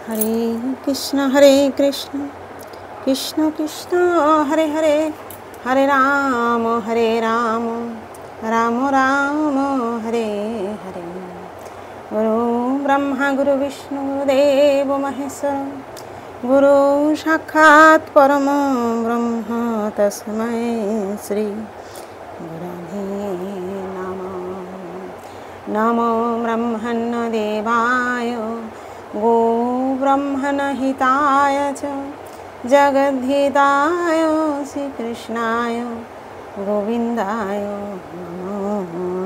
हरे कृष्ण कृष्ण कृष्ण हरे हरे, हरे राम राम राम हरे हरे। गुरु ब्रह्मा गुरु विष्णु गुरुदेव महेश्वर, गुरु साक्षात् परम ब्रह्म तस्मै श्री गुरवे नमः। नमो ब्रह्मण्य देवाय गो ब्रह्मण हिताय च जगद्धिताय श्रीकृष्णाय गोविंदाय नमो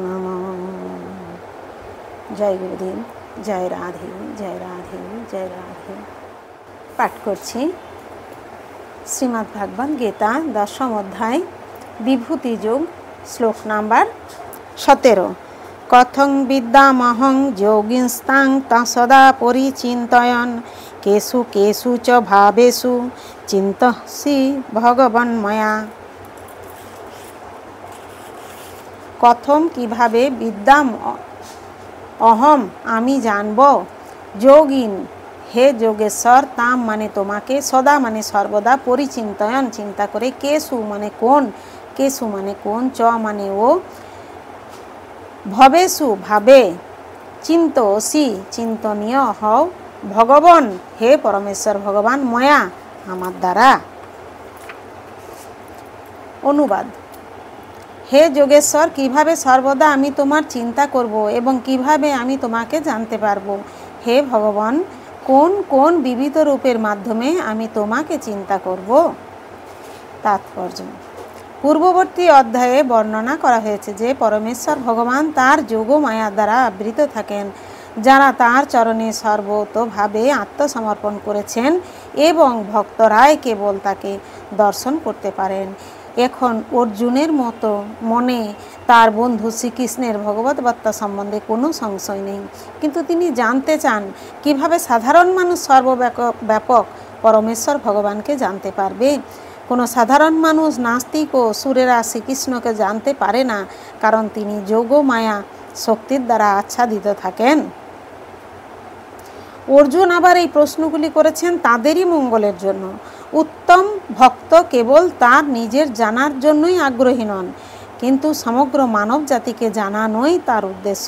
नमः। जय गुरुदेव, जय राधे जय राधे जय राधे। पाठ करছি শ্রীমদ্ ভাগবত গীতা দশম অধ্যায় বিভূতি যোগ, শ্লোক নাম্বার 17। কথং বিদ্যামহং যোগিনস্তাং তা সদা পরিচিন্তয়ন কেষু কেষু চ ভাবেষু চিন্তসি ভগবন্ময়া। কথম কিভাবে, বিদ্যাম অহম আমি জানব, যোগিন হে যোগেশ্বর, তাম মানে তোমাকে, সদা মানে সর্বদা, পরিচিন্তয়ন চিন্তা করে, কেষু মানে কোন, কেষু মানে কোন, চ মানে ও, ভবেষু ভাবে, চিন্তসি চিন্তনীয় হও, ভগবান হে পরমেশ্বর ভগবান, ময়া আমার দ্বারা। অনুবাদ। হে যোগেশ্বর, কিভাবে সর্বদা আমি তোমার চিন্তা করব এবং কিভাবে আমি তোমাকে জানতে পারবো। হে ভগবান, কোন কোন বিবিধ রূপের মাধ্যমে আমি তোমাকে চিন্তা করব। তাৎপর্য। পূর্ববর্তী অধ্যায়ে বর্ণনা করা হয়েছে যে পরমেশ্বর ভগবান তার যোগ মায়া দ্বারা আবৃত থাকেন, যারা তার চরণে সর্বতোভাবে আত্মসমর্পণ করেছেন এবং ভক্তরাই কেবল তাকে দর্শন করতে পারেন। এখন অর্জুনের মতো মনে তার বন্ধু শ্রীকৃষ্ণের ভগবদ্গীতা সম্বন্ধে কোনো সংশয় নেই, কিন্তু তিনি জানতে চান কিভাবে সাধারণ মানুষ সর্বব্যাপক পরমেশ্বর ভগবানকে জানতে পারবে। কোনো সাধারণ মানুষ, নাস্তিক ও সুরেরা শ্রীকৃষ্ণকে জানতে পারে না, কারণ তিনি যোগ মায়া শক্তির দ্বারা আচ্ছাদিত থাকেন। অর্জুন আবার এই প্রশ্নগুলি করেছেন তাদেরই মঙ্গলের জন্য। উত্তম ভক্ত কেবল তার নিজের জানার জন্যই আগ্রহী নন, কিন্তু সমগ্র মানব জাতিকে জানানোই তার উদ্দেশ্য।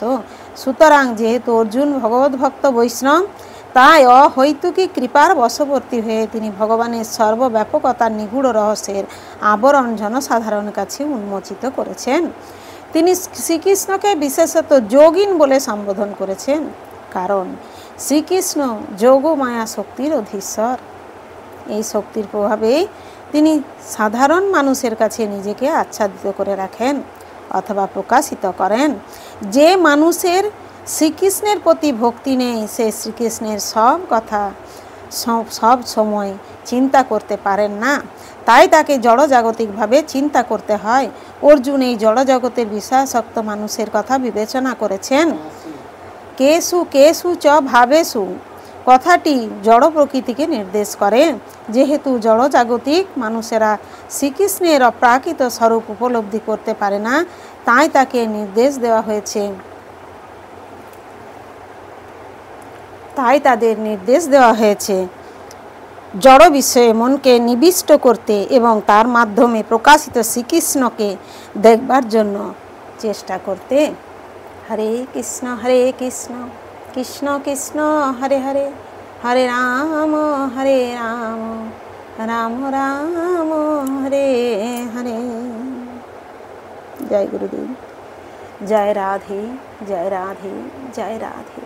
সুতরাং যেহেতু অর্জুন ভগবত ভক্ত বৈষ্ণব, তাই অহৈতুকী কৃপার বশবর্তী হয়ে তিনি ভগবানের সর্বব্যাপকতার নিগূঢ় রহস্যের আবরণ জনসাধারণের কাছে উন্মোচিত করেছেন। তিনি শ্রীকৃষ্ণকে বিশেষত যোগিন বলে সম্বোধন করেছেন, কারণ শ্রীকৃষ্ণ যোগ মায়া শক্তির অধীশ্বর। এই শক্তির প্রভাবে তিনি সাধারণ মানুষের কাছে নিজেকে আচ্ছাদিত করে রাখেন অথবা প্রকাশিত করেন। যে মানুষের শ্রীকৃষ্ণের প্রতি ভক্তি নেই, সে শ্রীকৃষ্ণের সব কথা সব সময় চিন্তা করতে পারেন না, তাই তাকে জড়জাগতিকভাবে চিন্তা করতে হয়। অর্জুন এই জড়জগতের বিষয়াসক্ত মানুষের কথা বিবেচনা করেছেন। কেষু কেষু চ ভাবেষু কথাটি জড় প্রকৃতিকে নির্দেশ করে। যেহেতু জড়জাগতিক মানুষেরা শ্রীকৃষ্ণের অপ্রাকৃত স্বরূপ উপলব্ধি করতে পারে না, তাই তাকে নির্দেশ দেওয়া হয়েছে, তাই তাদের নির্দেশ দেওয়া হয়েছে জড় বিষয়ে মনকে নিবিষ্ট করতে এবং তার মাধ্যমে প্রকাশিত শ্রীকৃষ্ণকে দেখবার জন্য চেষ্টা করতে। হরে কৃষ্ণ কৃষ্ণ কৃষ্ণ হরে হরে, হরে রাম রাম রাম হরে হরে। জয় গুরুদেব, জয় রাধে জয় রাধে জয় রাধে।